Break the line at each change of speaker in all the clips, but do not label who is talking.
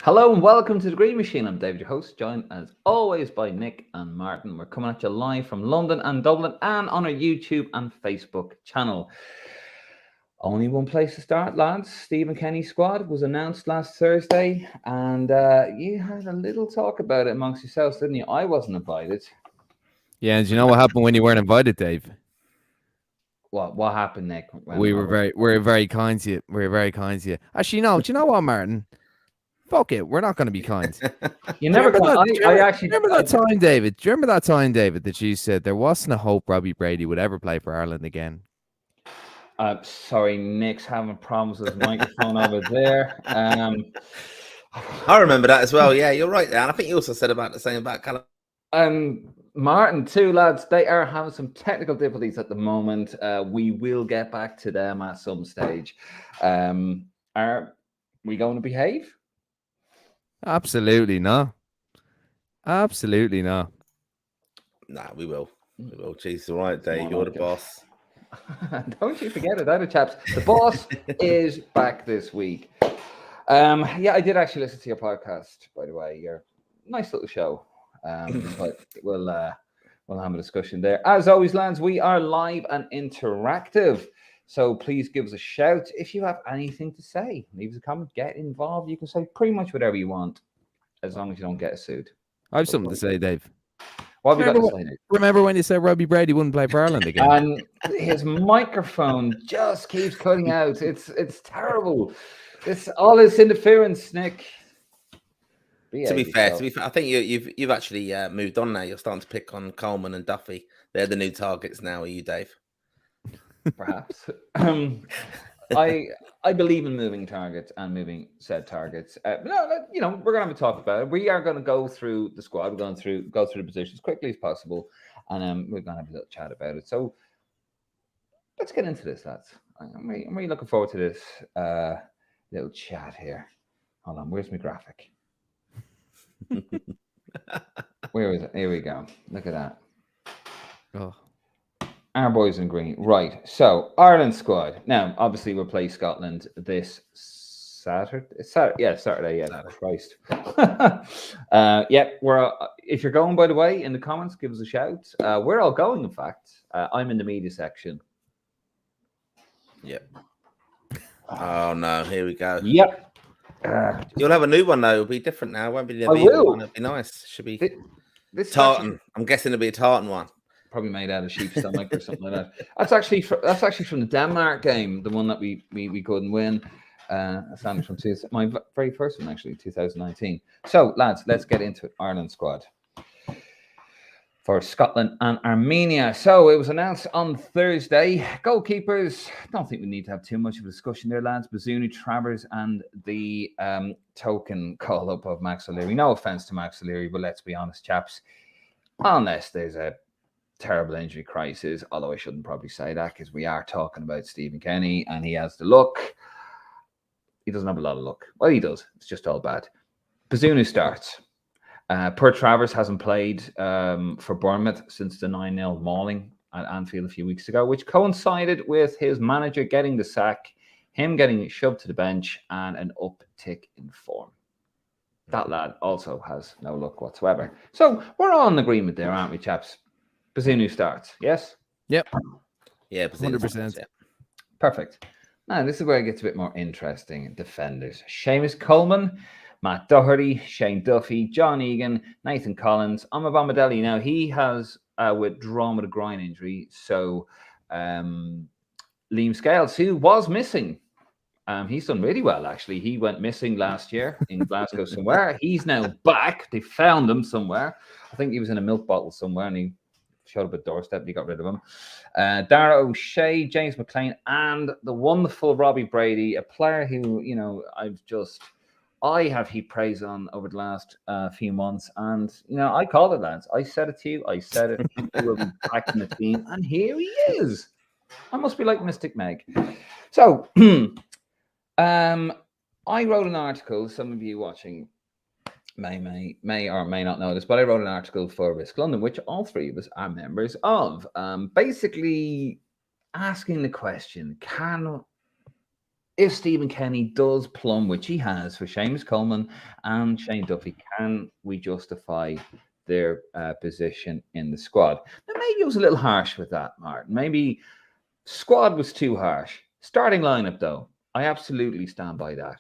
Hello and welcome to the Green Machine. I'm David, your host, joined as always by Nick and Martin. We're coming at you live from London and Dublin and on our YouTube and Facebook channel. Only one place to start, lads. Stephen Kenny's squad was announced last Thursday, and you had a little talk about it amongst yourselves, didn't you? I wasn't invited.
Yeah, and do you know what happened when you weren't invited, Dave?
What happened, Nick?
We were very kind to you. We were very kind to you. Actually, no. Do you know what, Martin? Fuck it. We're not going to be kind.
You
Do you
never
remember
come.
that? Do you
I
remember,
actually.
do you remember that time, David? Do you remember that time, David, that you said there wasn't a hope Robbie Brady would ever play for Ireland again?
Sorry, Nick's having problems with his microphone over there.
I remember that as well. Yeah, you're right there. And I think you also said about the same about Callum.
Martin, too, lads. They are having some technical difficulties at the moment. We will get back to them at some stage. Are we going to behave?
Absolutely not. Absolutely not.
Nah, we will. We will. Jeez, all right, Dave. You're the boss.
Don't you forget it, either, chaps. The boss is back this week. Yeah, I did actually listen to your podcast, by the way. Your nice little show. But we'll have a discussion there. As always, lads, we are live and interactive. So please give us a shout if you have anything to say. Leave us a comment, get involved. You can say pretty much whatever you want, as long as you don't get sued.
I have something to say, Dave.
What have you got to say, Nick?
Remember when you said Robbie Brady wouldn't play for Ireland again?
And his microphone just keeps cutting out. It's terrible. It's all this interference, Nick.
To be fair, I think you've actually moved on now. You're starting to pick on Coleman and Duffy. They're the new targets now. Are you, Dave?
Perhaps. I believe in moving targets and moving said targets. No, we're gonna have a talk about it. We are going to go through the squad. We're going to go through the positions as quickly as possible, and we're going to have a little chat about it. So let's get into this, lads. I'm really looking forward to this little chat here. Hold on, where's my graphic? Where is it? Here we go. Look at that.
Oh.
Our boys in green. Right. So, Ireland squad. Now, obviously, we'll play Scotland this Saturday. Yeah, Saturday. Yeah, Saturday. Christ. We're. If you're going, by the way, in the comments, give us a shout. We're all going, in fact. I'm in the media section.
Yep. Oh, no. Here we go.
Yep.
You'll have a new one, though. It'll be different now. It won't be the one. It'll be nice. Should be
this
tartan.
Actually,
I'm guessing it'll be a tartan one.
Probably made out of sheep's stomach or something like that. That's actually from the Denmark game, the one that we couldn't win. That's from my very first one, actually, 2019. So, lads, let's get into it. Ireland squad for Scotland and Armenia. So it was announced on Thursday. Goalkeepers, don't think we need to have too much of a discussion there, lads. Bazunu, Travers, and the token call-up of Max O'Leary. No offence to Max O'Leary, but let's be honest, chaps. Unless there's a terrible injury crisis, although I shouldn't probably say that because we are talking about Stephen Kenny and he has the luck. He doesn't have a lot of luck. Well, he does. It's just all bad. Bazunu starts. Per Travers hasn't played for Bournemouth since the 9-0 mauling at Anfield a few weeks ago, which coincided with his manager getting the sack, him getting shoved to the bench, and an uptick in form. That lad also has no luck whatsoever. So we're all in agreement there, aren't we, chaps? Bazunu starts, yes?
Yep.
Yeah,
100%.
Yeah.
Perfect. Now, this is where it gets a bit more interesting. Defenders. Seamus Coleman, Matt Doherty, Shane Duffy, John Egan, Nathan Collins, Omobamidele. Now, he has withdrawn with a groin injury. So, Liam Scales, who was missing, he's done really well, actually. He went missing last year in Glasgow somewhere. He's now back. They found him somewhere. I think he was in a milk bottle somewhere, and he showed up at doorstep and he got rid of him. Dara O'Shea, James McLean, and the wonderful Robbie Brady, a player who, I have heaped praise on over the last few months. And, I called it, lads. I said it to you. I said it. He will be back in the team. And here he is. I must be like Mystic Meg. So, I wrote an article. Some of you watching may or may not know this, but I wrote an article for Risk London, which all three of us are members of, basically asking the question, can if Stephen Kenny does plumb, which he has for Seamus Coleman and Shane Duffy, can we justify their position in the squad? Now, maybe it was a little harsh with that, Martin. Maybe squad was too harsh. Starting lineup, though, I absolutely stand by that.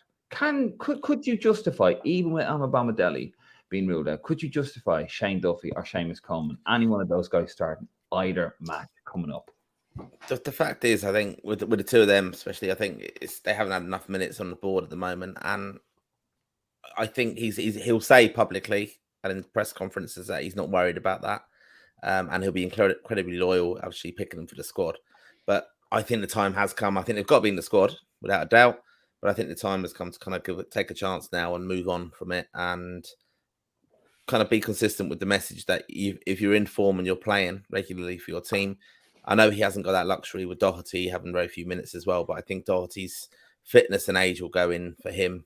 Could you justify, even with Amabamadeli being ruled out, could you justify Shane Duffy or Seamus Coleman, any one of those guys starting either match coming up?
The fact is, I think with the two of them, especially, I think they haven't had enough minutes on the board at the moment, and I think he'll say publicly and in press conferences that he's not worried about that, and he'll be incredibly loyal, actually picking them for the squad. But I think the time has come. I think they've got to be in the squad without a doubt. But I think the time has come to kind of take a chance now and move on from it, and kind of be consistent with the message that if you're in form and you're playing regularly for your team. I know he hasn't got that luxury with Doherty having very few minutes as well, but I think Doherty's fitness and age will go in for him,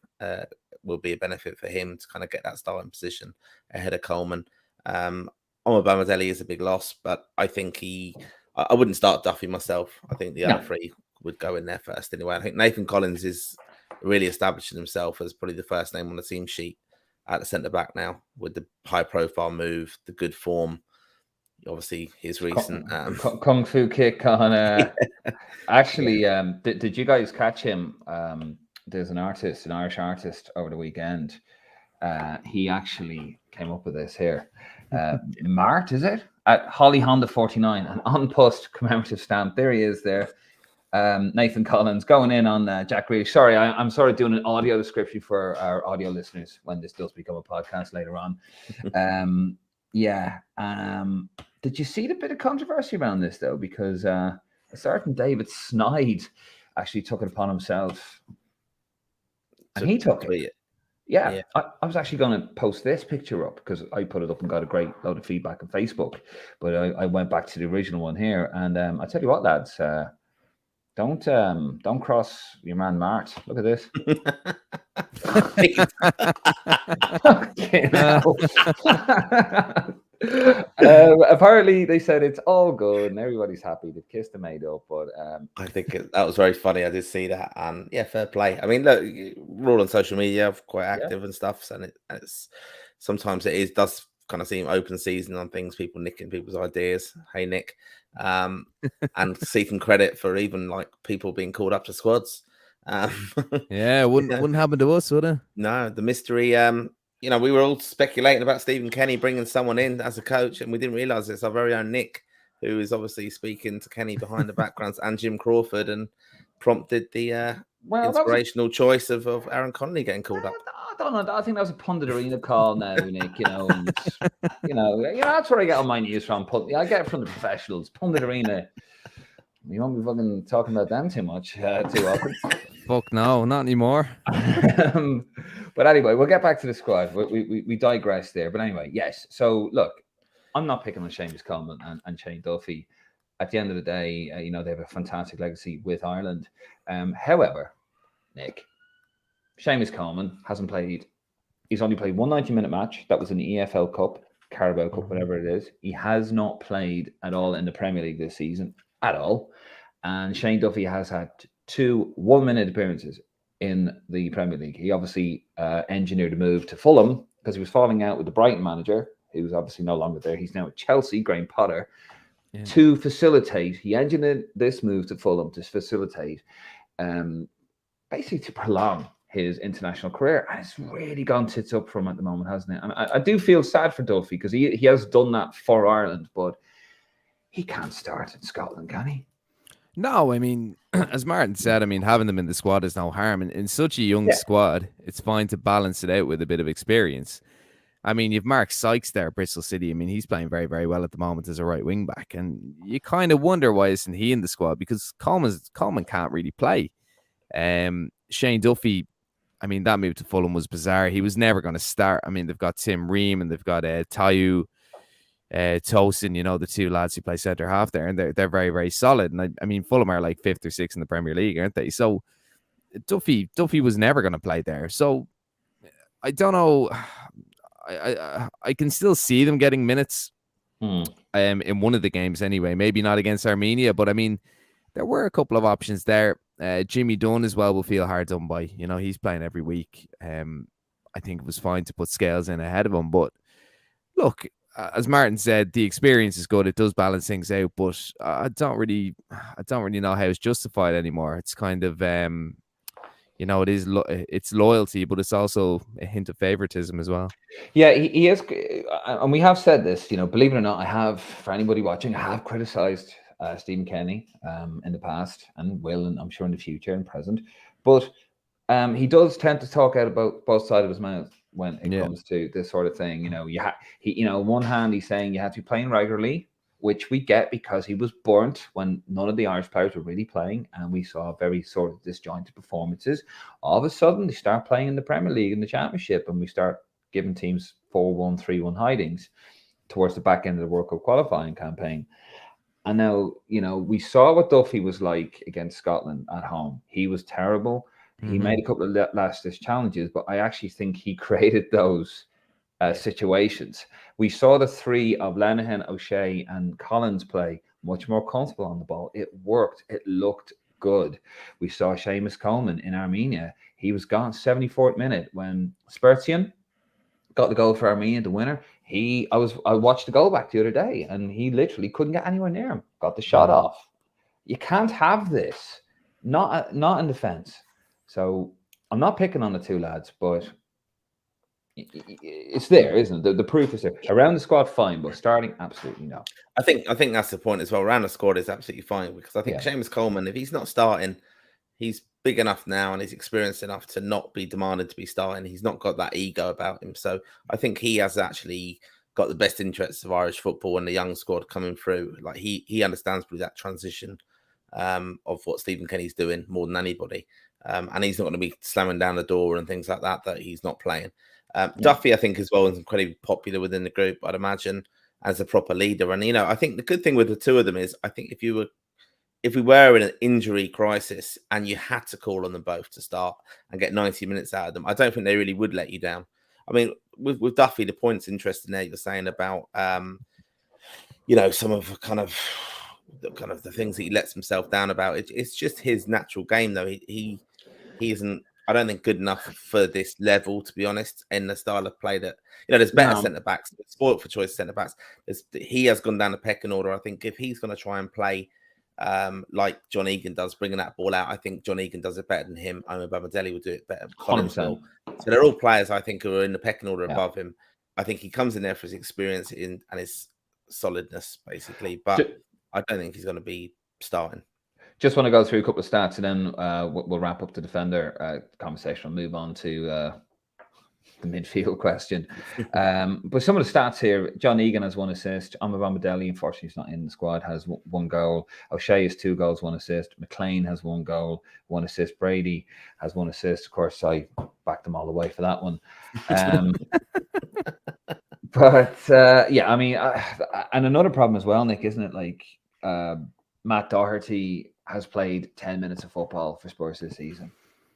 will be a benefit for him to kind of get that starting position ahead of Coleman. Amabamadeli is a big loss, but I think I wouldn't start Duffy myself. I think the other three would go in there first anyway. I think Nathan Collins is really establishing himself as probably the first name on the team sheet at the centre-back now, with the high-profile move, the good form. Obviously, his recent
kung fu kick on. Actually, did you guys catch him? There's an Irish artist over the weekend. He actually came up with this here. Mart, is it? At Holly Honda 49, an on-post commemorative stamp. There he is there. Nathan Collins going in on Jack Grealish. Sorry, I'm sort of doing an audio description for our audio listeners when this does become a podcast later on. Did you see the bit of controversy around this, though? Because a certain David Snide actually took it upon himself. And he took it. Yeah. I was actually going to post this picture up because I put it up and got a great load of feedback on Facebook. But I went back to the original one here. And I tell you what, lads, don't cross your man Mart. Look at this. Apparently they said it's all good and everybody's happy. They've kissed and made up, but
I think that was very funny. I did see that, and fair play. I mean, look, we're all on social media, quite active and stuff, and it's sometimes does kind of seem open season on things, people nicking people's ideas. Hey, Nick, and seeking credit for even like people being called up to squads.
Wouldn't happen to us, would it?
No, the mystery. We were all speculating about Stephen Kenny bringing someone in as a coach, and we didn't realise it's our very own Nick, who is obviously speaking to Kenny behind the backgrounds, and Jim Crawford, and prompted the inspirational choice of Aaron Connolly getting called up.
I don't know. I think that was a pundit arena call now, Nick. And, that's where I get all my news from. I get it from the professionals. Pundit arena. You won't be fucking talking about them too much, too often.
Fuck no, not anymore.
But anyway, we'll get back to the squad. We digress there. But anyway, yes. So look, I'm not picking on Seamus Coleman and Shane Duffy. At the end of the day, they have a fantastic legacy with Ireland. However, Nick, Seamus Coleman hasn't played. He's only played one 90-minute match. That was an EFL Cup, Carabao Cup, whatever it is. He has not played at all in the Premier League this season, at all. And Shane Duffy has had 2 one-minute appearances in the Premier League. He obviously engineered a move to Fulham because he was falling out with the Brighton manager, who's obviously no longer there. He's now at Chelsea, Graham Potter, to facilitate. He engineered this move to Fulham to facilitate, basically to prolong his international career. And it's really gone tits up for him at the moment, hasn't it? And I do feel sad for Duffy because he has done that for Ireland, but he can't start in Scotland, can he?
No, I mean, as Martin said, I mean, having them in the squad is no harm. And in such a young squad, it's fine to balance it out with a bit of experience. I mean, you've Mark Sykes there at Bristol City. I mean, he's playing very, very well at the moment as a right wing back. And you kind of wonder why isn't he in the squad? Because Coleman can't really play. Shane Duffy, I mean, that move to Fulham was bizarre. He was never going to start. I mean, they've got Tim Ream and they've got Tayu Tosin, the 2 lads who play centre half there, and they're very, very solid. And I mean, Fulham are like 5th or 6th in the Premier League, aren't they? So Duffy was never going to play there. So I don't know. I can still see them getting minutes in one of the games anyway. Maybe not against Armenia, but I mean, there were a couple of options there. Jimmy Dunn as well will feel hard done by. You know, he's playing every week. I think it was fine to put Scales in ahead of him, but look, as Martin said, the experience is good. It does balance things out, but I don't really know how it's justified anymore. It's kind of, you know, it's loyalty, but it's also a hint of favoritism as well.
Yeah, he is, and we have said this. You know, believe it or not, I have, for anybody watching, I have criticised Stephen Kenny in the past, and will, and I'm sure in the future and present. But he does tend to talk out about both sides of his mouth when it comes to this sort of thing. You know, on one hand, he's saying you have to be playing regularly, which we get because he was burnt when none of the Irish players were really playing, and we saw very sort of disjointed performances. All of a sudden, they start playing in the Premier League and the Championship, and we start giving teams 4-1, 3-1 hidings towards the back end of the World Cup qualifying campaign. And now, you know, we saw what Duffy was like against Scotland at home. He was terrible. He made a couple of last-ditch challenges, but I actually think he created those situations. We saw the three of Lenihan, O'Shea, and Collins play much more comfortable on the ball. It worked. It looked good. We saw Seamus Coleman in Armenia. He was gone 74th minute when Spurtian got the goal for Armenia, the winner. I watched the goal back the other day, and he literally couldn't get anywhere near him. Got the shot off. You can't have this. Not in defence. So I'm not picking on the two lads, but it's there, isn't it? The proof is there. Around the squad, fine, but starting, absolutely no.
I think that's the point as well. Around the squad is absolutely fine, because I think Seamus Coleman, if he's not starting, he's big enough now and he's experienced enough to not be demanded to be starting. He's not got that ego about him. So I think he has actually got the best interests of Irish football and the young squad coming through. Like he understands probably that transition of what Stephen Kenny's doing more than anybody. And he's not going to be slamming down the door and things like that he's not playing. Duffy, I think, as well, is incredibly popular within the group, I'd imagine, as a proper leader. And, you know, I think the good thing with the two of them is, I think if we were in an injury crisis and you had to call on them both to start and get 90 minutes out of them, I don't think they really would let you down. I mean, with Duffy, the point's interesting there. You're saying about, you know, some of the things that he lets himself down about. It's just his natural game, though. He isn't, I don't think, good enough for this level, to be honest, in the style of play that, you know, there's better centre-backs, spoiled for choice centre-backs. He has gone down the pecking order. I think if he's going to try and play like John Egan does, bringing that ball out, I think John Egan does it better than him. Omar Bamadeli will do it better. So they're all players, I think, who are in the pecking order above him. I think he comes in there for his experience and his solidness, basically. But I don't think he's going to be starting.
Just want to go through a couple of stats, and then we'll wrap up the defender conversation and move on to the midfield question. But some of the stats here: John Egan has 1 assist. Omar Bamadeli, unfortunately, he's not in the squad, has 1 goal. O'Shea has 2 goals, 1 assist. McLean has 1 goal, 1 assist. Brady has 1 assist. Of course, I backed them all the way for that one. But yeah, I mean, and another problem as well, Nick, isn't it? Like Matt Doherty has played 10 minutes of football for Spurs this season.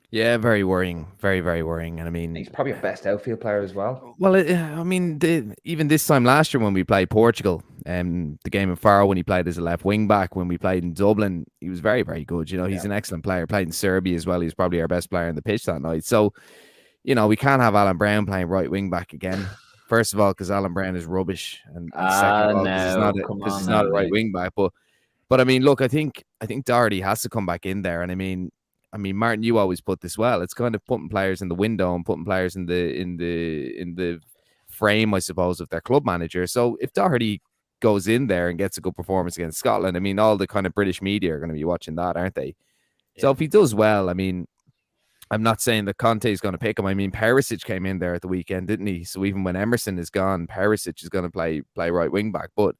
Yeah, very worrying. Very, very worrying. And I mean,
he's probably our best outfield player as well.
Well, I mean, even this time last year when we played Portugal, the game in Faro, when he played as a left wing back, when we played in Dublin, he was very, very good. You know, he's an excellent player. Played in Serbia as well. He was probably our best player on the pitch that night. So, you know, we can't have Alan Brown playing right wing back again. First of all, because Alan Brown is rubbish, and second of all, because he's not a right wing back. But I mean, look, I think Doherty has to come back in there. And I mean, Martin, you always put this well. It's kind of putting players in the window and putting players in the frame, I suppose, of their club manager. So if Doherty goes in there and gets a good performance against Scotland, I mean, all the kind of British media are going to be watching that, aren't they? Yeah. So if he does well, I mean, I'm not saying that Conte is going to pick him. I mean, Perisic came in there at the weekend, didn't he? So even when Emerson is gone, Perisic is going to play right wing back. But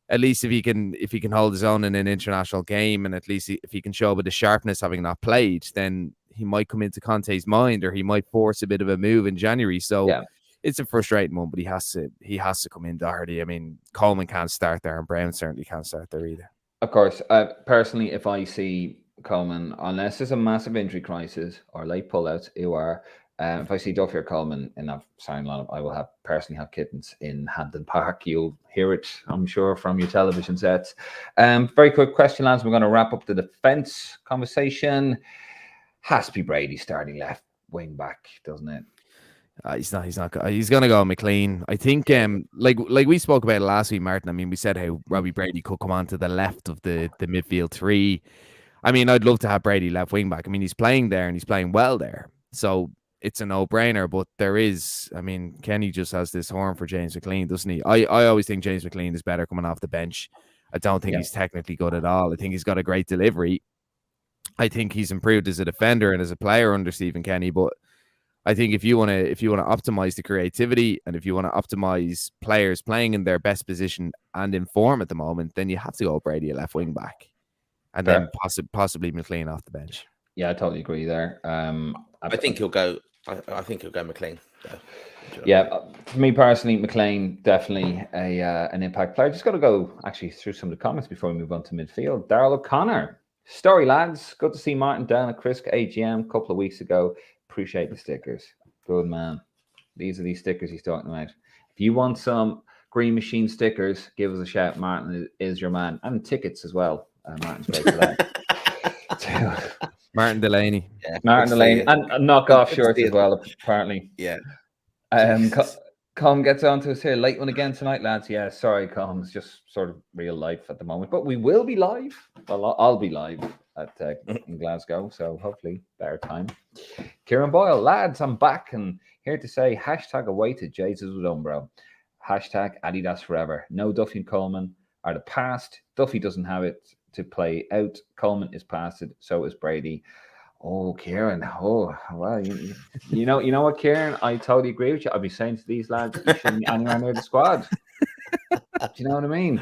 at least if he can hold his own in an international game, and at least if he can show a bit of sharpness having not played, then he might come into Conte's mind, or he might force a bit of a move in January. So it's a frustrating one, but he has to come in, Doherty. I mean, Coleman can't start there, and Brown certainly can't start there either.
Of course, personally, if I see Coleman, unless there's a massive injury crisis or late pullouts, If I see Duffy or Coleman in that starting lineup, I will personally have kittens in Hampden Park. You'll hear it, I'm sure, from your television sets. Very quick question, lads. We're going to wrap up the defence conversation. Has to be Brady starting left wing back, doesn't it?
He's not. He's going to go McLean. I think. Like we spoke about it last week, Martin. I mean, we said how Robbie Brady could come on to the left of the midfield three. I mean, I'd love to have Brady left wing back. I mean, he's playing there and he's playing well there, so it's a no-brainer. But there is, I mean, Kenny just has this horn for James McLean, doesn't he? I always think James McLean is better coming off the bench. I don't think he's technically good at all. I think he's got a great delivery. I think he's improved as a defender and as a player under Stephen Kenny. But I think if you want to optimize the creativity and if you want to optimize players playing in their best position and in form at the moment, then you have to go Brady at left wing back, and then possibly McLean off the bench.
Yeah, I totally agree there.
I think he'll go. I think he'll go McLean.
Yeah, for me personally, McLean definitely an impact player. Just got to go actually through some of the comments before we move on to midfield. Darrell O'Connor, story lads. Good to see Martin down at Crisk AGM a couple of weeks ago. Appreciate the stickers. Good man. These are these stickers he's talking about. If you want some Green Machine stickers, give us a shout. Martin is your man, and tickets as well. Martin's great for that.
Martin Delaney.
Yeah,
Martin Delaney. And knock-off shirts as well, apparently.
Yeah.
Com gets on to us here. Late one again tonight, lads. Yeah, sorry, Com. It's just sort of real life at the moment. But we will be live. Well, I'll be live in Glasgow, so hopefully better time. Kieran Boyle, lads, I'm back and here to say hashtag away to Jesus with Umbro. Hashtag Adidas forever. No Duffy and Coleman are the past. Duffy doesn't have it to play out. Coleman is past it. So is Brady. Oh, Kieran. Oh, well, you know what, Kieran? I totally agree with you. I'll be saying to these lads, you shouldn't be anywhere near the squad. Do you know what I mean?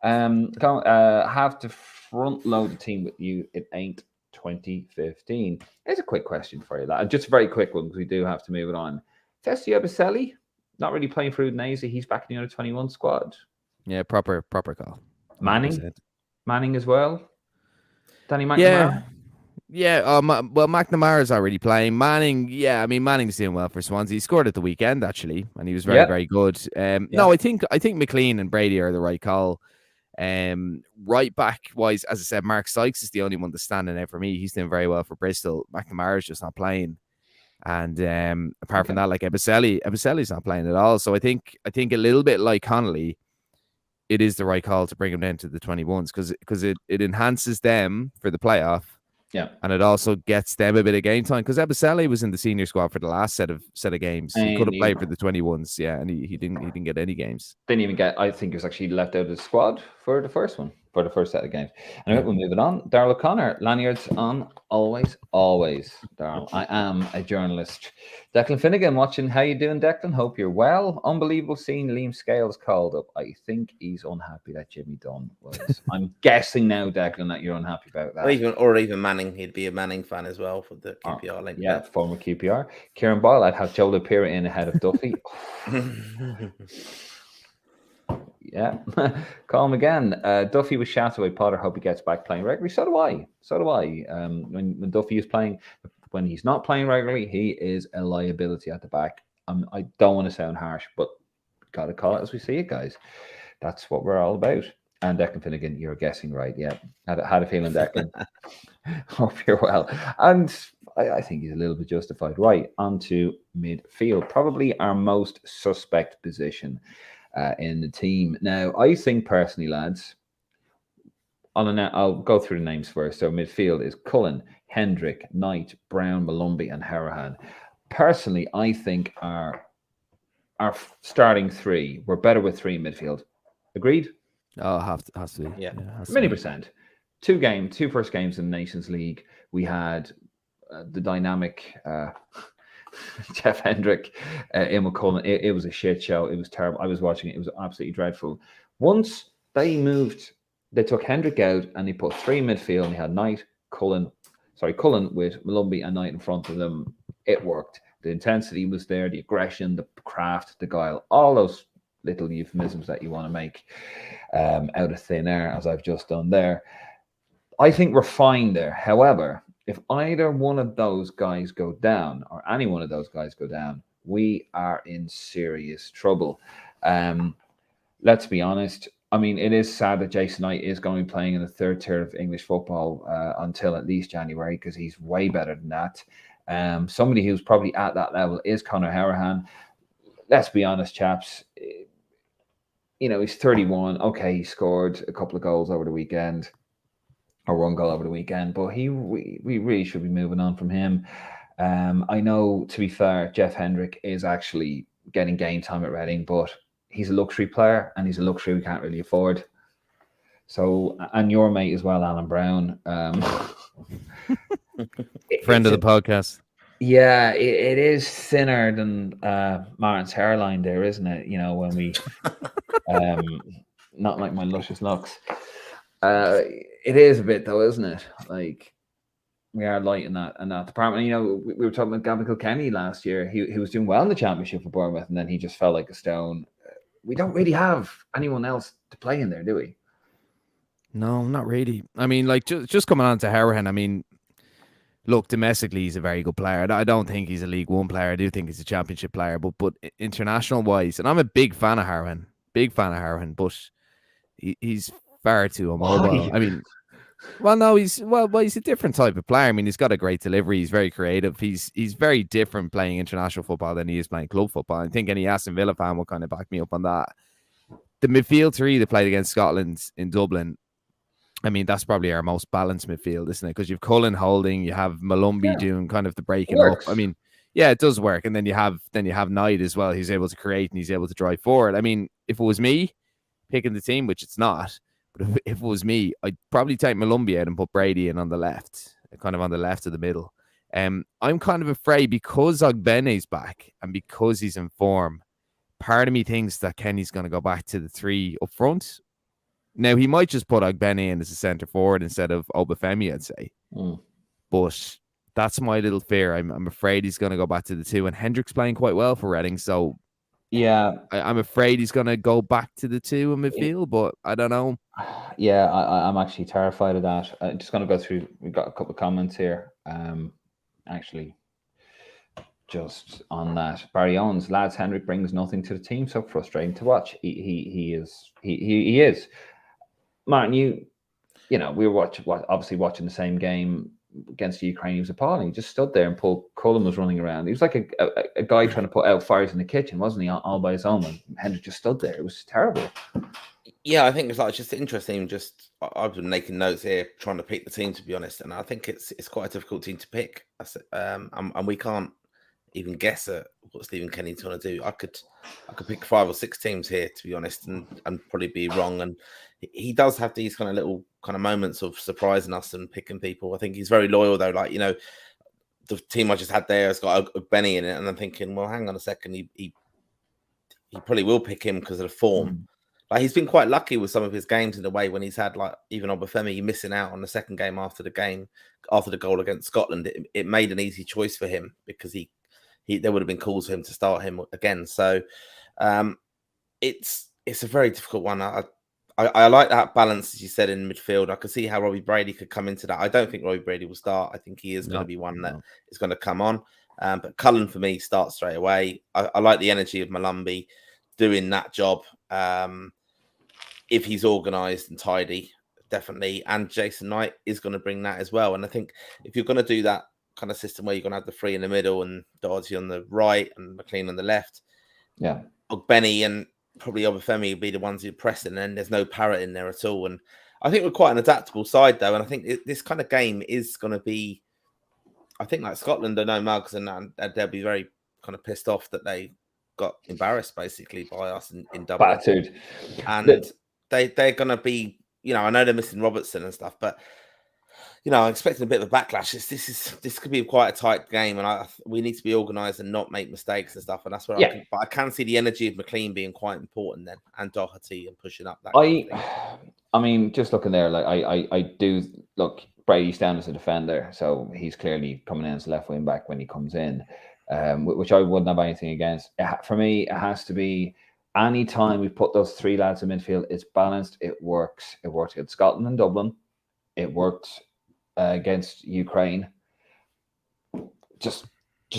Have to front load the team with you. It ain't 2015. Here's a quick question for you, lad. Just a very quick one because we do have to move it on. Festia Baselli, not really playing for Udinese. He's back in the under 21 squad.
Yeah, proper call.
Manning as well. Danny McNamara.
Yeah. Well, McNamara's already playing. Manning, yeah. I mean, Manning's doing well for Swansea. He scored at the weekend actually, and he was very, very good. No, I think McLean and Brady are the right call. Right back wise, as I said, Mark Sykes is the only one that's standing out for me. He's doing very well for Bristol. McNamara's just not playing, and apart from that, like Ebicelli's not playing at all. So I think a little bit like Connolly, it is the right call to bring him down to the 21s because it enhances them for the playoff.
Yeah,
and it also gets them a bit of game time because Ebicelli was in the senior squad for the last set of games. He could have played for the 21s, yeah, and he didn't get any games.
Didn't even get. I think he was actually left out of the squad for the first one, for the first set of games. Anyway, we'll move it on. Darrell O'Connor, lanyards on, always, Darrell. I am a journalist. Declan Finnegan watching. How you doing, Declan? Hope you're well. Unbelievable seeing Liam Scales called up. I think he's unhappy that Jimmy Dunn was. I'm guessing now, Declan, that you're unhappy about that.
Or even Manning. He'd be a Manning fan as well for the QPR link.
Yeah, former QPR. Kieran Boyle, I'd have Joe Lapira in ahead of Duffy. Yeah, call him again. Duffy was shouted away. Potter, hope he gets back playing regularly. So do I. When Duffy is playing, when he's not playing regularly, he is a liability at the back. I don't want to sound harsh, but gotta call it as we see it, guys. That's what we're all about. And Declan Finnegan, you're guessing right. Yeah, had a feeling, Declan. Hope you're well. And I think he's a little bit justified. Right, on to midfield. Probably our most suspect position in the team. Now, I think personally, lads, I'll go through the names first. So midfield is Cullen, Hendrick, Knight, Brown, Malumbi, and Harahan. Personally, I think our starting three, we're better with three in midfield. Agreed?
Oh, has to be.
Yeah.
Many percent. Two first games in the Nations League. We had the dynamic Jeff Hendrick, Emil Coleman. It was a shit show. It was terrible. I was watching it. It was absolutely dreadful. Once they took Hendrick out and they put three in midfield and they had Cullen with Malumbi and Knight in front of them. It worked. The intensity was there, the aggression, the craft, the guile, all those little euphemisms that you want to make out of thin air, as I've just done there. I think we're fine there. However, if either one of those guys go down, or any one of those guys go down, we are in serious trouble. Let's be honest. I mean, it is sad that Jason Knight is going to be playing in the third tier of English football until at least January, because he's way better than that. Somebody who's probably at that level is Conor Harahan. Let's be honest, chaps. He's 31. Okay, he scored a couple of goals over the weekend, or one goal over the weekend, but we really should be moving on from him. I know, to be fair, Jeff Hendrick is actually getting game time at Reading, but he's a luxury player, and he's a luxury we can't really afford. So, and your mate as well, Alan Brown.
Friend of the podcast.
Yeah, it is thinner than Martin's hairline there, isn't it? When we, not like my luscious locks. It is a bit though, isn't it? Like, we are light in that department. We were talking about Gavin Kilkenny last year. He was doing well in the championship for Bournemouth, and then he just fell like a stone. We don't really have anyone else to play in there, do we?
No, not really. I mean, like, just coming on to Harahan, I mean, look, domestically, he's a very good player. I don't think he's a League One player. I do think he's a Championship player, but international-wise, and I'm a big fan of Harahan, but he's far too immobile. I mean, he's a different type of player. I mean, he's got a great delivery. He's very creative. He's very different playing international football than he is playing club football. I think any Aston Villa fan will kind of back me up on that. The midfield three that played against Scotland in Dublin, I mean, that's probably our most balanced midfield, isn't it? Because you've Cullen holding, you have Malumbi doing kind of the breaking up. I mean, yeah, it does work. And then you have Knight as well. He's able to create and he's able to drive forward. I mean, if it was me picking the team, which it's not, but if it was me, I'd probably take Malumbi out and put Brady in on the left, kind of on the left of the middle. I'm kind of afraid, because Ogbene's back and because he's in form, part of me thinks that Kenny's going to go back to the three up front. Now, he might just put Ogbene in as a centre forward instead of Obafemi, I'd say. But that's my little fear. I'm afraid he's going to go back to the two. And Hendrick's playing quite well for Reading, so
yeah,
I'm afraid he's going to go back to the two in midfield, but I don't know.
Yeah, I'm actually terrified of that. I'm just going to go through. We've got a couple of comments here. Actually, just on that, Barry Owens, lads, Hendrick brings nothing to the team. So frustrating to watch. He is. Martin, we were obviously watching the same game against the Ukraine. He was appalling. He just stood there, and Paul Coleman was running around. He was like a guy trying to put out fires in the kitchen, wasn't he? All by his own. And Hendrick just stood there. It was terrible.
Yeah, I think it's just interesting. I've been making notes here, trying to pick the team, to be honest, and I think it's quite a difficult team to pick. And we can't even guess at what Stephen Kenny's going to do. I could pick 5 or 6 teams here, to be honest, and probably be wrong. And he does have these kind of little kind of moments of surprising us and picking people. I think he's very loyal, though. Like, the team I just had there has got a Benny in it, and I'm thinking, well, hang on a second, he probably will pick him because of the form. Like, he's been quite lucky with some of his games in a way, when he's had, like, even Obafemi missing out on the second game after the goal against Scotland. It made an easy choice for him, because there would have been calls for him to start him again. So it's a very difficult one. I like that balance, as you said, in midfield. I could see how Robbie Brady could come into that. I don't think Robbie Brady will start. I think he is going to be one that is going to come on. But Cullen, for me, starts straight away. I like the energy of Malumbi doing that job. If he's organised and tidy, definitely. And Jason Knight is going to bring that as well. And I think if you're going to do that kind of system where you're going to have the 3 in the middle and Doherty on the right and McLean on the left, Benny and probably Obafemi will be the ones who press it, and then there's no Parrott in there at all. And I think we're quite an adaptable side, though. And I think this kind of game is going to be, I think, like Scotland, I know Mugs, and they'll be very kind of pissed off that they got embarrassed, basically, by us in Dublin.
Battered.
And they're going to be, I know they're missing Robertson and stuff, but I'm expecting a bit of a backlash. This could be quite a tight game, and we need to be organised and not make mistakes and stuff. And that's what I can see the energy of McLean being quite important then, and Doherty, and pushing up that.
I mean, just looking there, like I do look. Brady's down as a defender, so he's clearly coming in as a left wing back when he comes in, which I wouldn't have anything against. For me, it has to be. Any time we put those 3 lads in midfield, it's balanced. It works. It worked against Scotland and Dublin. It worked against Ukraine. just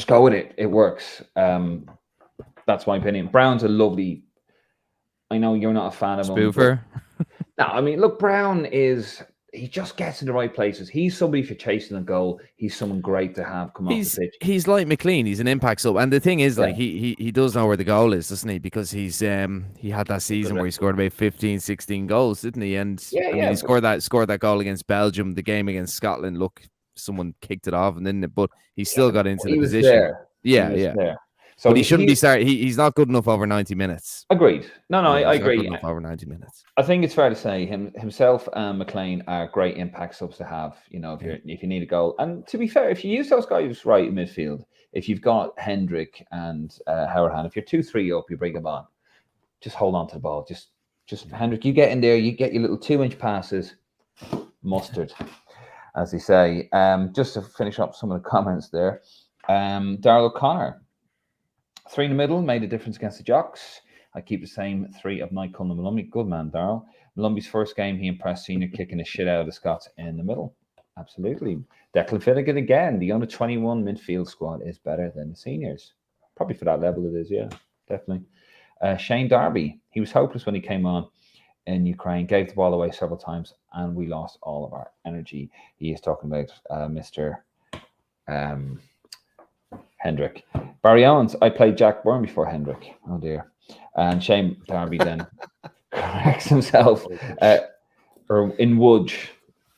go with it. It works. That's my opinion. Brown's a lovely. I know you're not a fan of him.
Spoofer.
No, I mean, look, Brown is. He just gets in the right places. He's somebody for chasing a goal. He's someone great to have come off the pitch.
He's like McLean. He's an impact sub. And the thing is, like, he does know where the goal is, doesn't he? Because he had that season where he scored about 15, 16 goals, didn't he? And I mean, he scored that goal against Belgium. The game against Scotland, look, someone kicked it off, and didn't it? But he still got into the position.
There.
Yeah.
There. So
but he shouldn't be starting. He's not good enough over 90 minutes.
Agreed. No, I agree.
Not good enough over 90 minutes.
I think it's fair to say himself and McLean are great impact subs to have. You know, if you need a goal, and to be fair, if you use those guys right in midfield, if you've got Hendrick and Howard Han, if you're 2-3 up, you bring them on. Just hold on to the ball. Just Hendrick, you get in there, you get your little 2-inch passes, mustard, as they say. Just to finish up some of the comments there, Darrell O'Connor. 3 in the middle made a difference against the Jocks. I keep the same 3 of Mike Cullen and Malumbi. Good man, Darrell. Malumbi's first game, he impressed senior, kicking the shit out of the Scots in the middle. Absolutely. Declan Finnegan again. The under 21 midfield squad is better than the seniors. Probably for that level it is, yeah, definitely. Shane Darby, he was hopeless when he came on in Ukraine, gave the ball away several times, and we lost all of our energy. He is talking about Mr. Hendrick. Barry Owens, I played Jack Byrne before Hendrick. Oh dear. And Shane Darby then corrects himself or in Wudge,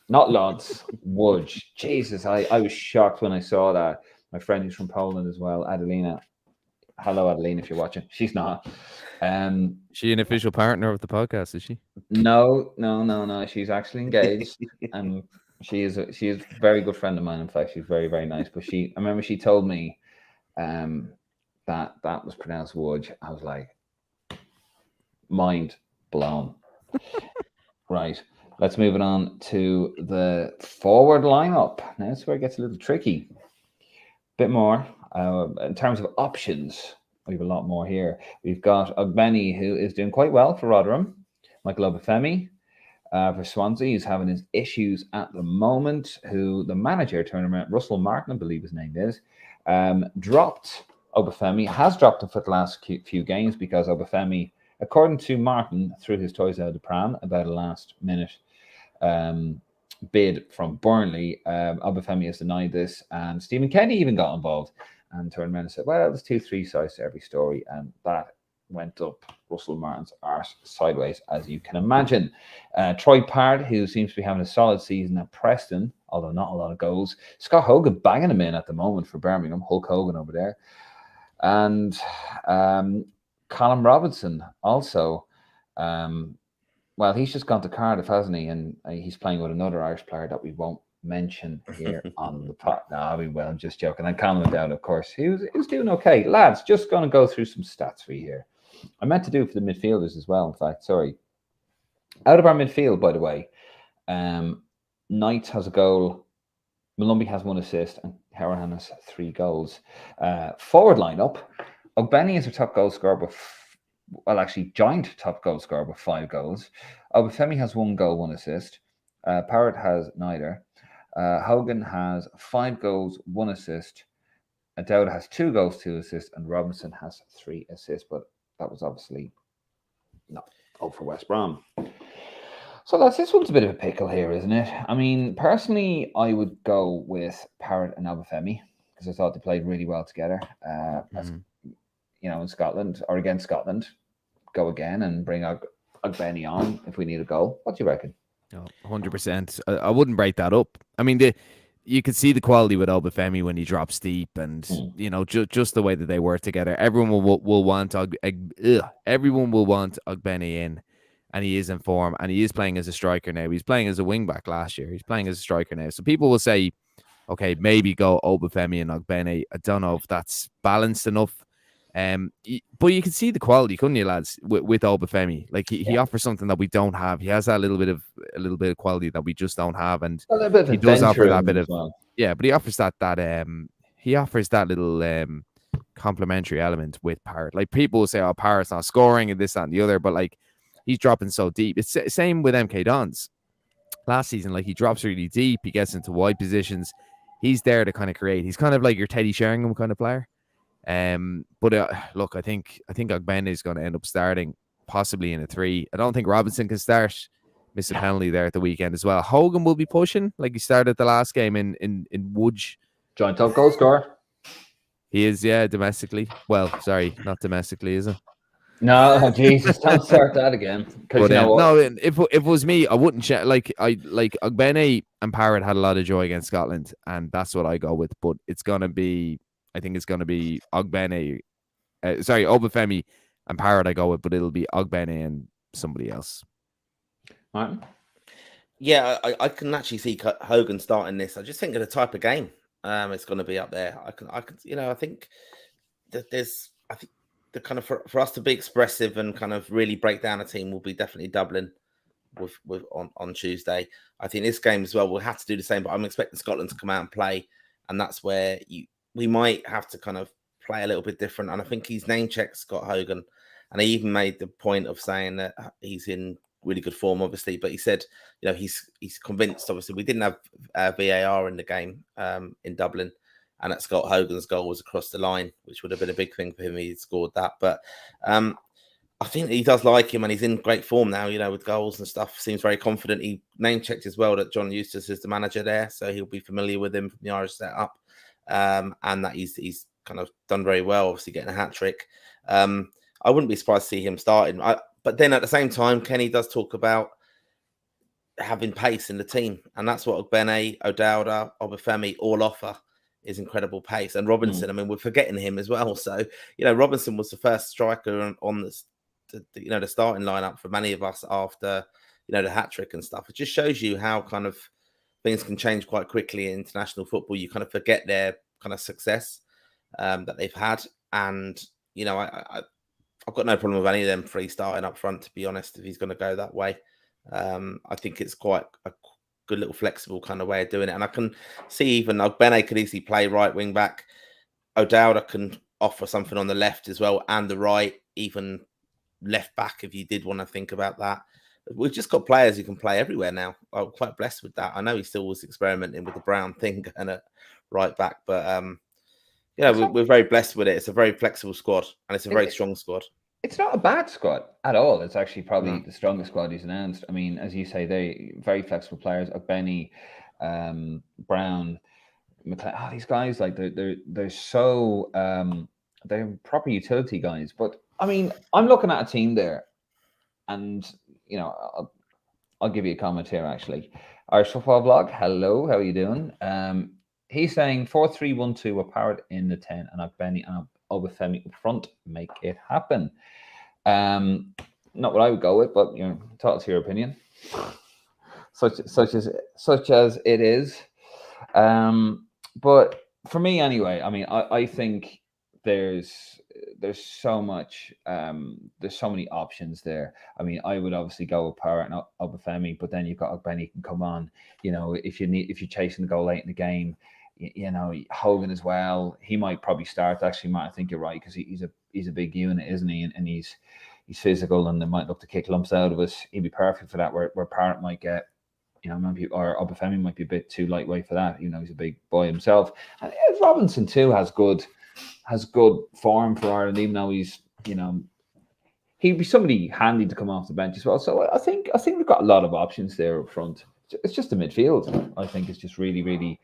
not Lodz, Wudge. Jesus, I was shocked when I saw that. My friend who's from Poland as well, Adelina. Hello, Adelina, if you're watching. She's not.
She an official partner of the podcast, is she?
No. She's actually engaged, and she is a very good friend of mine. In fact, she's very, very nice. But I remember she told me that was pronounced Wudge. I was like, mind blown. Right, let's move it on to the forward lineup. Now that's where it gets a little tricky. Bit more in terms of options. We have a lot more here. We've got Ogbeni, who is doing quite well for Rotherham. Michael Obafemi for Swansea. He's having his issues at the moment. Who the manager tournament, Russell Martin, I believe his name is, dropped Obafemi. Has dropped him for the last few games because Obafemi, according to Martin, threw his toys out of the pram about a last-minute bid from Burnley. Obafemi has denied this, and Stephen Kenny even got involved and turned around and said, well, there's 2-3 sides to every story, and that went up Russell Martin's arse sideways, as you can imagine. Troy Parrott, who seems to be having a solid season at Preston, although not a lot of goals. Scott Hogan banging him in at the moment for Birmingham. Hulk Hogan over there. And Colin Robinson also. Well, he's just gone to Cardiff, hasn't he? And he's playing with another Irish player that we won't mention here on the pot. No, I'm just joking. And Colin McDowell, of course, he was doing okay. Lads, just going to go through some stats for you here. I meant to do it for the midfielders as well, in fact. Sorry. Out of our midfield, by the way, Knight has a goal, Malumbi has 1 assist, and Howard has 3 goals. Forward lineup, Ogbeni is our top goal scorer with, joint top goal scorer with 5 goals. Obafemi has 1 goal, 1 assist. Parrott has neither. Hogan has 5 goals, 1 assist. Dowd has 2 goals, 2 assists, and Robinson has 3 assists. But that was obviously not up for West Brom. So this one's a bit of a pickle here, isn't it? I mean, personally, I would go with Parrott and Obafemi because I thought they played really well together. As, in Scotland or against Scotland, go again and bring Ogbeni on if we need a goal. What do you reckon?
100%. I wouldn't break that up. I mean, you could see the quality with Obafemi when he drops deep, and just the way that they work together. Everyone will want everyone will want Ogbeni in, and he is in form, and he is playing as a striker now. He's playing as a wing back last year. He's playing as a striker now. So people will say, okay, maybe go Obafemi and Ogbeni. I don't know if that's balanced enough. But you can see the quality, couldn't you, lads, with Obafemi? Like he offers something that we don't have. He has that little bit of quality that we just don't have, and he does offer that bit of but he offers that little complementary element with Parrott. Like people will say, oh, Parrott's not scoring and this, that, and the other, but like he's dropping so deep. It's the same with MK Dons last season. Like he drops really deep, he gets into wide positions. he's there to kind of create. He's kind of like your Teddy Sheringham kind of player. But look, I think Ogbene is going to end up starting possibly in a 3. I don't think Robinson can start. Miss a penalty there at the weekend as well. Hogan will be pushing like he started the last game in Woods.
Joint top goal scorer.
He is, yeah, domestically. Well, sorry, not domestically, is it?
No, Jesus, don't start that again. Because you know what?
No, if it was me, I wouldn't check. Like Ogbene and Parrott had a lot of joy against Scotland, and that's what I go with. But it's gonna be, I think it's gonna be Ogbene, Obafemi and Parrott. I go with, but it'll be Ogbene and somebody else.
Martin?
Yeah, I can actually see Hogan starting this. I just think of the type of game it's going to be up there. I think that I think the kind of for us to be expressive and kind of really break down a team will be definitely Dublin with on Tuesday. I think this game as well we'll have to do the same, but I'm expecting Scotland to come out and play, and that's where we might have to kind of play a little bit different. And I think he's name checked Scott Hogan, and he even made the point of saying that he's in really good form, obviously, but he said, he's convinced. Obviously, we didn't have VAR in the game in Dublin, and that Scott Hogan's goal was across the line, which would have been a big thing for him. He'd scored that, but I think he does like him, and he's in great form now. With goals and stuff, seems very confident. He name checked as well that John Eustace is the manager there, so he'll be familiar with him from the Irish setup, and that he's kind of done very well. Obviously, getting a hat trick. I wouldn't be surprised to see him starting. But then at the same time, Kenny does talk about having pace in the team. And that's what Ogbene, O'Dowda, Obafemi all offer is incredible pace. And Robinson, I mean, we're forgetting him as well. So, Robinson was the first striker on the starting lineup for many of us after, the hat trick and stuff. It just shows you how kind of things can change quite quickly in international football. You kind of forget their kind of success that they've had. And, I've got no problem with any of them 3 starting up front, to be honest, if he's going to go that way. I think it's quite a good little flexible kind of way of doing it. And I can see even Ogbene could easily play right wing back. O'Dowda can offer something on the left as well and the right, even left back if you did want to think about that. We've just got players who can play everywhere now. I'm quite blessed with that. I know he still was experimenting with the Brown thing and at right back, but we're very blessed with it. It's a very flexible squad, and it's a very strong squad.
It's not a bad squad at all. It's actually probably the strongest squad he's announced. I mean, as you say, they very flexible players. Ogbene, Brown, McLeod. These guys, like they're so they're proper utility guys. But I mean, I'm looking at a team there, and I'll give you a comment here. Actually, Irish Football Vlog. Hello, how are you doing? He's saying 4-3-1-2 with Parrott in the 10 and Ogbene and Obafemi up front. Make it happen. Not what I would go with, but talk to your opinion. Such as it is. But for me anyway, I mean, I think there's so much there's so many options there. I mean, I would obviously go with Parrott and Obafemi, but then you've got Ogbene can come on. If you're chasing the goal late in the game. Hogan as well. He might probably start. Actually, Matt, I think you're right because he's a big unit, isn't he? And he's physical, and they might look to kick lumps out of us. He'd be perfect for that. Where Parrott might get, maybe, or Obafemi might be a bit too lightweight for that. He's a big boy himself. And Robinson too has good form for Ireland, even though he's he'd be somebody handy to come off the bench as well. So I think we've got a lot of options there up front. It's just the midfield. I think it's just really, really.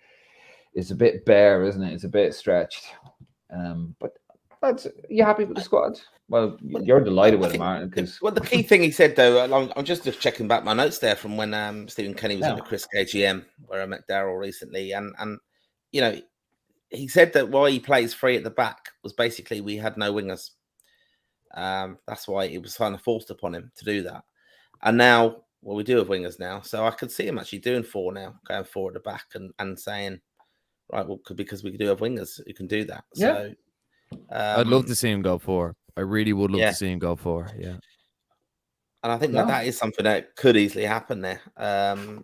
It's a bit bare, isn't it? It's a bit stretched. But you happy with the squad? Well, you're delighted with it, Martin. Because
the key thing he said though, I'm just checking back my notes there from when Stephen Kenny was at the Chris KGM, where I met Daryl recently, and he said that why he plays 3 at the back was basically we had no wingers. That's why it was kind of forced upon him to do that, and now. Well, we do have wingers now, so I could see him actually doing 4 now, going 4 at the back and saying, right, well, because we do have wingers who can do that.
Yeah.
So
I'd love to see him go 4. I really would love to see him go 4. Yeah.
And I think that is something that could easily happen there. And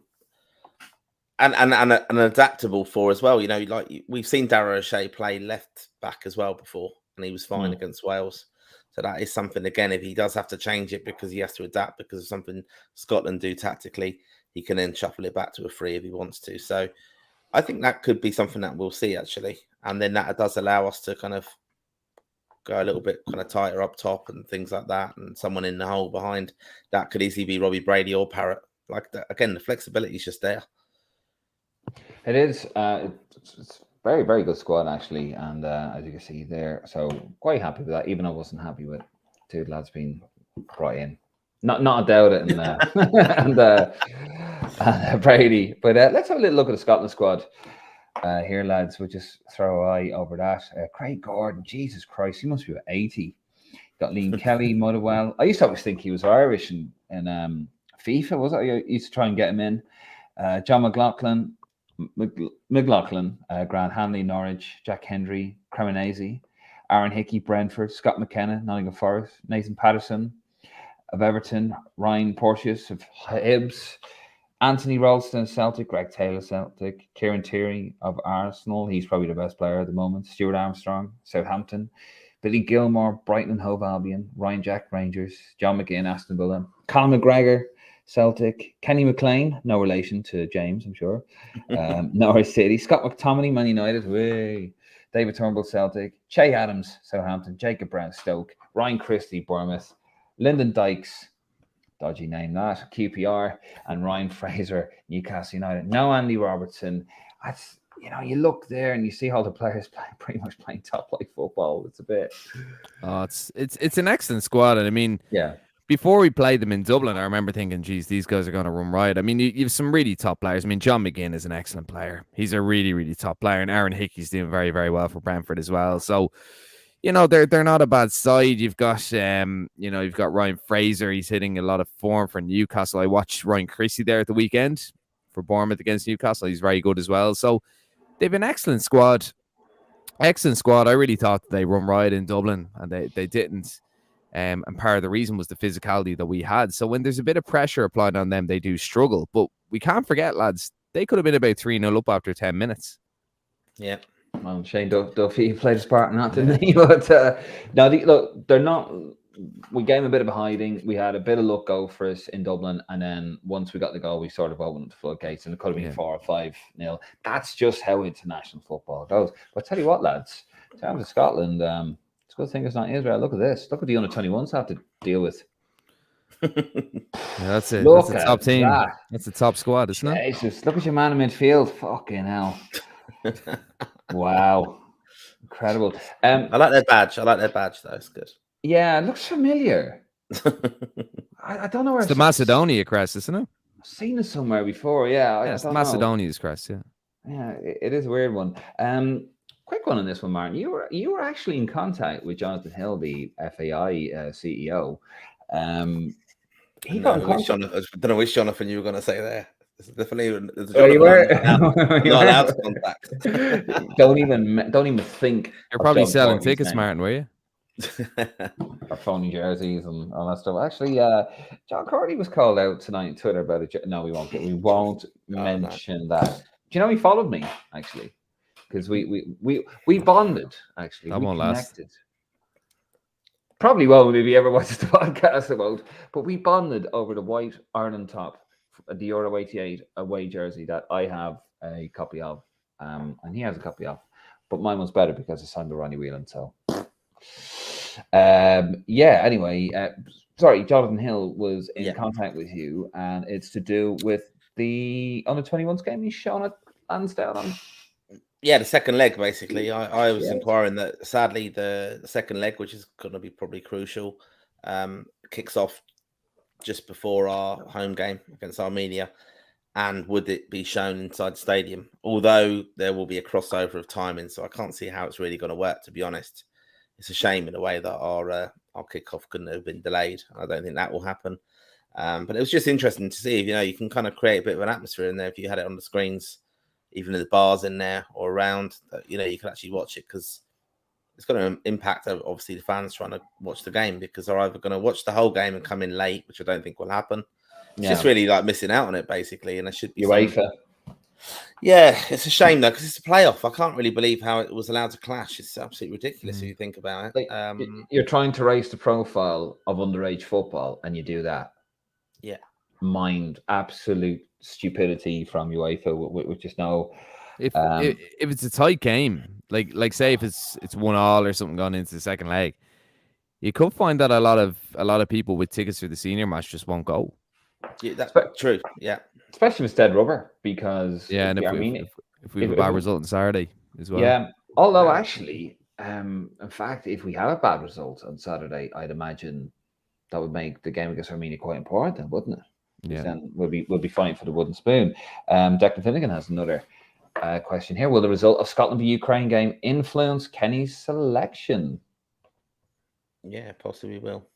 an adaptable 4 as well. Like we've seen Darragh O'Shea play left back as well before, and he was fine against Wales. So that is something, again, if he does have to change it because he has to adapt because of something Scotland do tactically, he can then shuffle it back to a 3 if he wants to. So I think that could be something that we'll see actually, and then that does allow us to kind of go a little bit kind of tighter up top and things like that, and someone in the hole behind. That could easily be Robbie Brady or Parrott. Like that again, the flexibility is just there.
It is. It's very, very good squad actually, and as you can see there, so quite happy with that. Even though I wasn't happy with two lads being brought in. Not a doubt it, and Brady. But let's have a little look at the Scotland squad here, lads. We'll just throw an eye over that. Craig Gordon, Jesus Christ, he must be about 80. Got Liam Kelly, Motherwell. I used to always think he was Irish in FIFA, was it? I used to try and get him in. John McLaughlin, Grant Hanley, Norwich, Jack Hendry, Cremonese, Aaron Hickey, Brentford, Scott McKenna, Nottingham Forest, Nathan Patterson of Everton, Ryan Porteous of Hibs, Anthony Ralston, Celtic, Greg Taylor, Celtic, Kieran Tierney of Arsenal. He's probably the best player at the moment. Stuart Armstrong, Southampton, Billy Gilmore, Brighton and Hove Albion, Ryan Jack, Rangers, John McGinn, Aston Villa, Colin McGregor, Celtic, Kenny McLean, no relation to James, I'm sure, Norwich City, Scott McTominay, Man United, way. David Turnbull, Celtic, Che Adams, Southampton, Jacob Brown, Stoke, Ryan Christie, Bournemouth, Lyndon Dykes, dodgy name that, QPR, and Ryan Fraser, Newcastle United. No Andy Robertson. That's, you look there and you see all the players pretty much playing top flight football. It's a bit.
Oh, it's an excellent squad, and I mean,
yeah.
Before we played them in Dublin, I remember thinking, geez, these guys are going to run riot. I mean, you have some really top players. I mean, John McGinn is an excellent player. He's a really, really top player. And Aaron Hickey's doing very, very well for Brentford as well. So, they're not a bad side. You've got, you've got Ryan Fraser. He's hitting a lot of form for Newcastle. I watched Ryan Christie there at the weekend for Bournemouth against Newcastle. He's very good as well. So they've an excellent squad. Excellent squad. I really thought they run riot in Dublin, and they didn't. And part of the reason was the physicality that we had. So when there's a bit of pressure applied on them, they do struggle. But we can't forget, lads, they could have been about 3-0 up after 10 minutes.
Yeah.
Well, Shane Duffy played his part in that, didn't he? But look, they're not. We gave him a bit of a hiding. We had a bit of luck go for us in Dublin. And then once we got the goal, we sort of opened the floodgates, and it could have been 4 or 5-0. That's just how international football goes. But I tell you what, lads, in terms of Scotland, it's a good thing it's not Israel. Look at this. Look what the under-21s have to deal with.
That's it.
Look
That's the top team.
That.
That's the top squad, isn't it?
Jesus, look at your man in midfield. Fucking hell. Wow. Incredible.
I like their badge. Though. It's good.
Yeah, it looks familiar. I don't know where
it's the Macedonia crest, isn't it?
I've seen it somewhere before. Yeah,
it's the Macedonia's crest. Yeah.
Yeah, it is a weird one. Quick one on this one, Martin. You were actually in contact with Jonathan Hill, the FAI CEO. He got in contact.
I don't know which Jonathan you were going to say there. It's definitely.
You were
not allowed to contact.
Don't even think.
You're probably selling tickets, Martin, were you?
Or phony jerseys and all that stuff. Actually, John Cordy was called out tonight on Twitter about it. No, we won't mention that. Do you know he followed me actually? Because we bonded actually.
That won't last.
Probably won't if he ever watches the podcast about. But we bonded over the white Ireland top, the Euro 88 away jersey that I have a copy of, and he has a copy of. But mine was better because it's signed by Ronnie Whelan. So, Anyway, sorry, Jonathan Hill was in contact with you, and it's to do with the under-21s game he's shown at Lansdowne on.
Yeah, the second leg, basically. I was inquiring that, sadly, the second leg, which is going to be probably crucial, kicks off just before our home game against Armenia. And would it be shown inside the stadium? Although there will be a crossover of timing, so I can't see how it's really going to work, to be honest. It's a shame in a way that our kickoff couldn't have been delayed. I don't think that will happen. But it was just interesting to see, you can kind of create a bit of an atmosphere in there if you had it on the screens, even in the bars in there or around, you can actually watch it, because it's going to impact, obviously, the fans trying to watch the game, because they're either going to watch the whole game and come in late, which I don't think will happen. It's just really like missing out on it, basically. And it should be
UEFA.
Yeah, it's a shame, though, because it's a playoff. I can't really believe how it was allowed to clash. It's absolutely ridiculous if you think about it.
You're trying to raise the profile of underage football, and you do that.
Yeah.
Absolute stupidity from UEFA, which is no.
If it's a tight game, like say if it's 1-1 or something going into the second leg, you could find that a lot of people with tickets for the senior match just won't go.
Yeah, that's true. Yeah,
especially if it's dead rubber, because
and if we have a bad result on Saturday as well.
Yeah, although actually, in fact, if we have a bad result on Saturday, I'd imagine that would make the game against Armenia quite important, then, wouldn't it?
Yeah,
then we'll be fighting for the wooden spoon. Declan Finnegan has another question here. Will the result of Scotland v Ukraine game influence Kenny's selection?
Yeah, possibly will.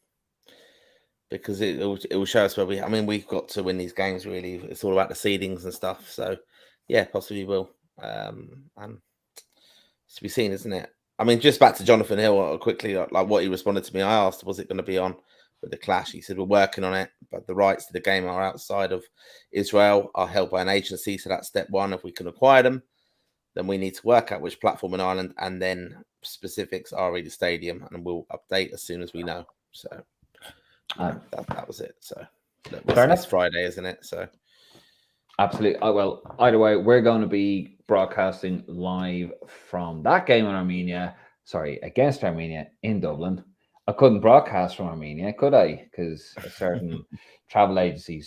Because it will show us where we've got to win these games, really. It's all about the seedings and stuff. So, yeah, possibly will. And it's to be seen, isn't it? I mean, just back to Jonathan Hill quickly, like what he responded to me. I asked, was it going to be on with the clash? He said, we're working on it, but the rights to the game are outside of Israel, are held by an agency. So that's step one. If we can acquire them, then we need to work out which platform in Ireland, and then specifics are the stadium, and we'll update as soon as we know. So that was it. So it's Friday, isn't it? So
absolutely. Well, either way, we're going to be broadcasting live from that game in Armenia. Sorry, against Armenia in Dublin. I couldn't broadcast from Armenia, could I? Because a certain travel agency.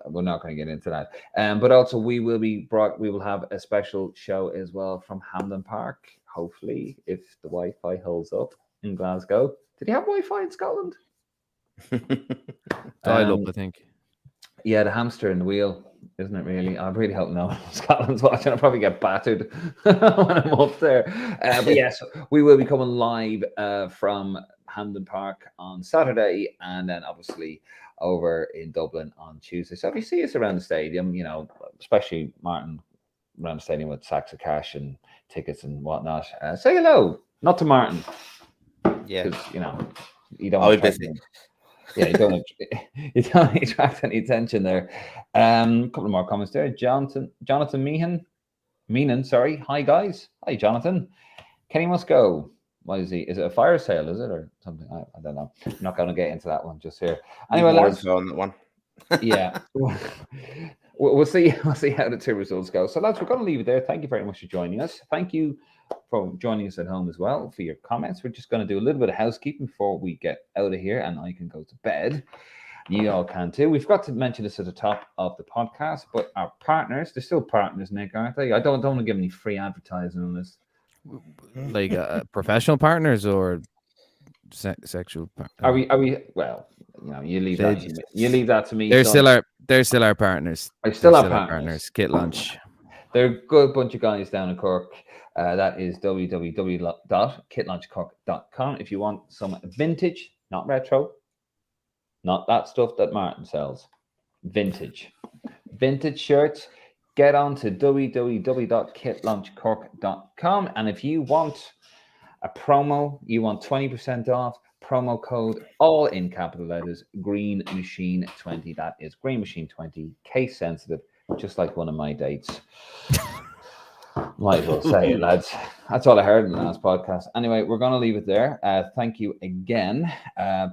We're not going to get into that. But also, we will have a special show as well from Hampden Park. Hopefully, if the Wi-Fi holds up in Glasgow. Did you have Wi-Fi in Scotland?
Dial up, I think.
Yeah, the hamster and the wheel, isn't it? Really, I really hope no one in Scotland's watching. I'll probably get battered when I'm up there. But yes, we will be coming live from Hampden Park on Saturday, and then obviously over in Dublin on Tuesday. So if you see us around the stadium, especially Martin around the stadium with sacks of cash and tickets and whatnot, say hello. Not to Martin,
yeah,
because you don't.
I'll be busy.
Yeah, you don't attract any attention there. A couple of more comments there. Jonathan Meenan, sorry. Hi guys. Hi Jonathan. Kenny must go. What is he? Is it a fire sale? Is it or something? I don't know. I'm not going to get into that one just here. Anyway,
lads, on that one.
Yeah, we'll see. We'll see how the two results go. So lads, we're going to leave it there. Thank you very much for joining us. Thank you for joining us at home as well, for your comments. We're just going to do a little bit of housekeeping before we get out of here and I can go to bed. You all can too. We forgot to mention this at the top of the podcast, but our partners, they're still partners, Nick, aren't they? I don't want to give any free advertising on this.
Like professional partners or sexual
Are we well, you leave that to me.
They're still our partners.
They're still our partners.
Kit Lunch.
They're a good bunch of guys down in Cork. That is www.kitlunchcork.com. If you want some vintage, not retro, not that stuff that Martin sells, vintage shirts, get on to www.kitlunchcork.com. And if you want a promo, you want 20% off, promo code, all in capital letters, Green Machine 20. That is Green Machine 20, case sensitive, just like one of my dates. Might as well say it, lads. That's all I heard in the last podcast. Anyway, we're going to leave it there. Thank you again.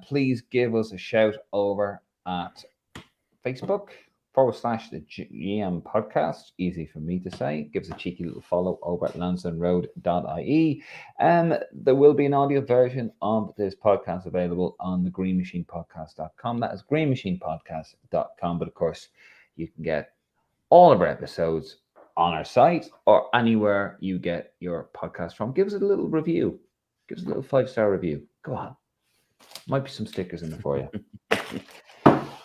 Please give us a shout over at Facebook /the GM podcast. Easy for me to say. Give us a cheeky little follow over at lansdowneroad.ie. There will be an audio version of this podcast available on the greenmachinepodcast.com. That is greenmachinepodcast.com. But of course, you can get all of our episodes on our site or anywhere you get your podcast from. Give us a little review. Give us a little 5-star review. Go on. Might be some stickers in there for you.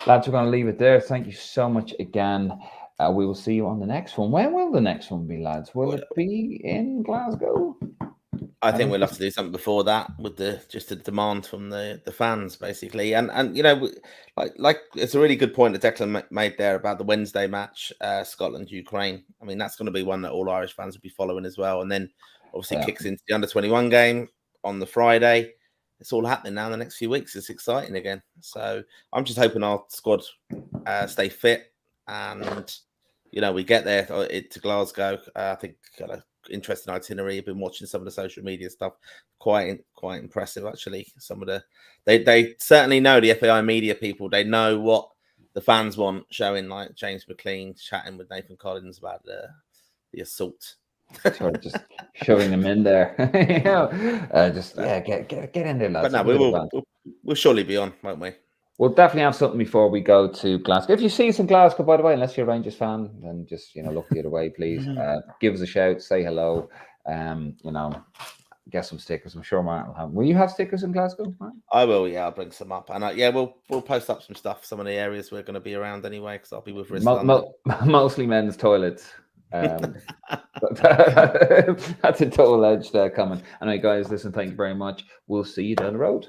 Lads, we're going to leave it there. Thank you so much again. We will see you on the next one. When will the next one be, lads? Will it be in Glasgow?
I think we'll have to do something before that with the demand from the fans, basically. And like it's a really good point that Declan made there about the Wednesday match, Scotland Ukraine. I mean, that's going to be one that all Irish fans will be following as well. And then obviously kicks into the under-21 game on the Friday. It's all happening now in the next few weeks. It's exciting again. So I'm just hoping our squad stay fit and we get there to Glasgow. I think interesting itinerary. I've been watching some of the social media stuff. Quite impressive, actually. Some of they certainly know, the FAI media people. They know what the fans want, showing like James McLean chatting with Nathan Collins about the assault
sort of just shoving them in there. Get in there, lads.
But no,
Have a bit of fun.
we'll surely be on, won't we?
We'll definitely have something before we go to Glasgow. If you see us in Glasgow, by the way, unless you're a Rangers fan, then just look the other way, please. Give us a shout, say hello. Get some stickers. I'm sure Martin will have. Will you have stickers in Glasgow, Martin?
I will. Yeah, I'll bring some up, and we'll post up some stuff. Some of the areas we're going to be around anyway, because I'll be with Ruslan.
Mostly men's toilets. That's a total edge there coming. Anyway, guys, listen, thank you very much. We'll see you down the road.